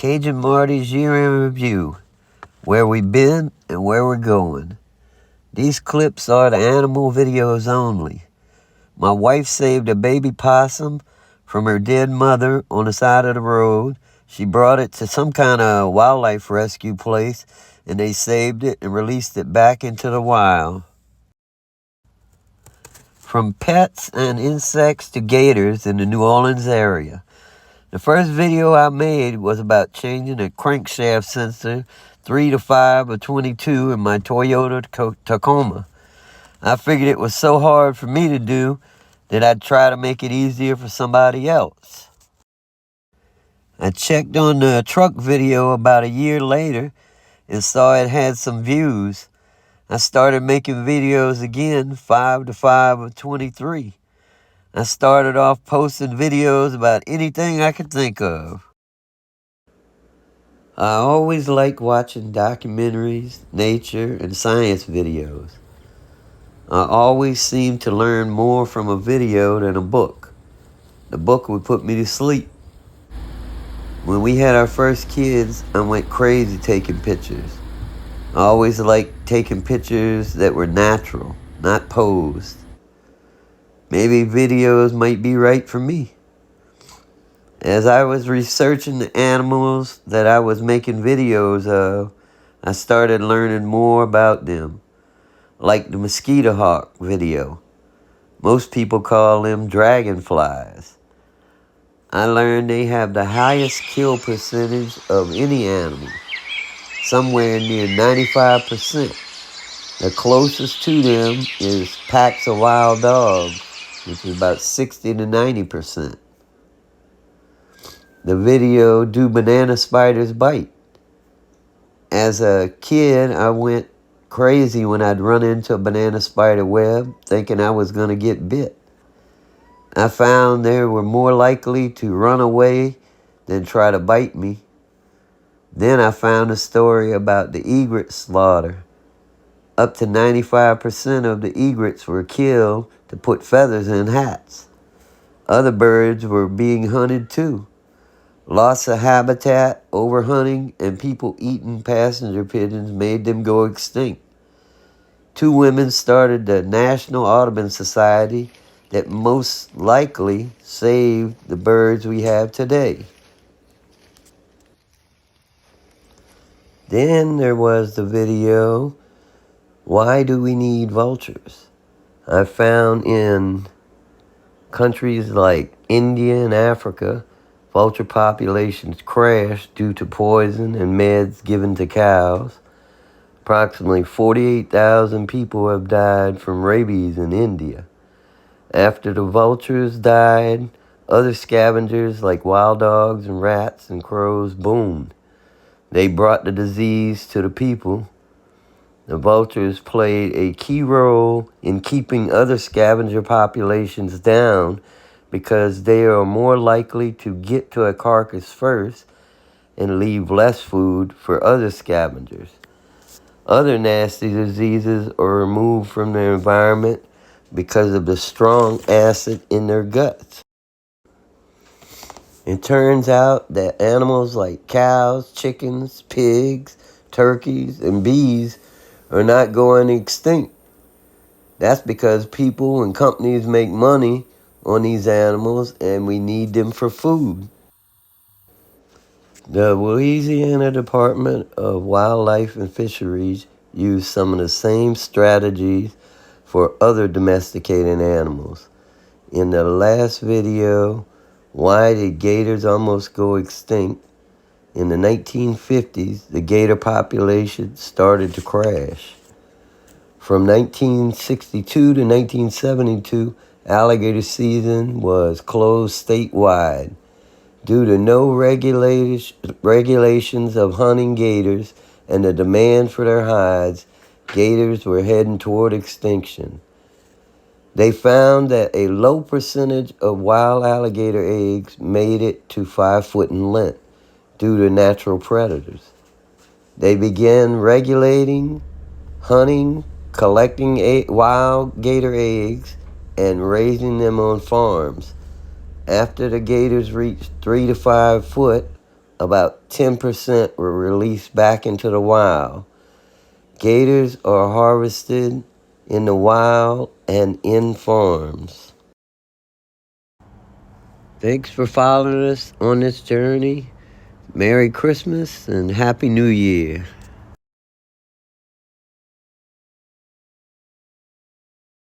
CajunMarty's Year in Review, where we've been and where we're going. These clips are the animal videos only. My wife saved a baby possum from her dead mother on the side of the road. She brought it to some kind of wildlife rescue place, and they saved it and released it back into the wild. From pets and insects to gators in the New Orleans area. The first video I made was about changing a crankshaft sensor 3 to 5 or 22 in my Toyota Tacoma. I figured it was so hard for me to do that I'd try to make it easier for somebody else. I checked on the truck video about a year later and saw it had some views. I started making videos again, 5 to 5 or 23. I started off posting videos about anything I could think of. I always like watching documentaries, nature, and science videos. I always seem to learn more from a video than a book. The book would put me to sleep. When we had our first kids, I went crazy taking pictures. I always liked taking pictures that were natural, not posed. Maybe videos might be right for me. As I was researching the animals that I was making videos of, I started learning more about them. Like the mosquito hawk video. Most people call them dragonflies. I learned they have the highest kill percentage of any animal, somewhere near 95%. The closest to them is packs of wild dogs, which is about 60 to 90%. The video, Do Banana Spiders Bite? As a kid, I went crazy when I'd run into a banana spider web thinking I was going to get bit. I found they were more likely to run away than try to bite me. Then I found a story about the egret slaughter. Up to 95% of the egrets were killed to put feathers in hats. Other birds were being hunted too. Loss of habitat, overhunting, and people eating passenger pigeons made them go extinct. 2 women started the National Audubon Society that most likely saved the birds we have today. Then there was the video, Why Do We Need Vultures? I found in countries like India and Africa, vulture populations crashed due to poison and meds given to cows. Approximately 48,000 people have died from rabies in India. After the vultures died, other scavengers like wild dogs and rats and crows boomed. They brought the disease to the people. The vultures played a key role in keeping other scavenger populations down because they are more likely to get to a carcass first and leave less food for other scavengers. Other nasty diseases are removed from their environment because of the strong acid in their guts. It turns out that animals like cows, chickens, pigs, turkeys, and bees are not going extinct. That's because people and companies make money on these animals and we need them for food. The Louisiana Department of Wildlife and Fisheries used some of the same strategies for other domesticated animals. In the last video, Why Did Gators Almost Go Extinct? In the 1950s, the gator population started to crash. From 1962 to 1972, alligator season was closed statewide. Due to no regulations of hunting gators and the demand for their hides, gators were heading toward extinction. They found that a low percentage of wild alligator eggs made it to 5 foot in length due to natural predators. They began regulating, hunting, collecting wild gator eggs, and raising them on farms. After the gators reached 3 to 5 foot, about 10% were released back into the wild. Gators are harvested in the wild and in farms. Thanks for following us on this journey. Merry Christmas and Happy New Year.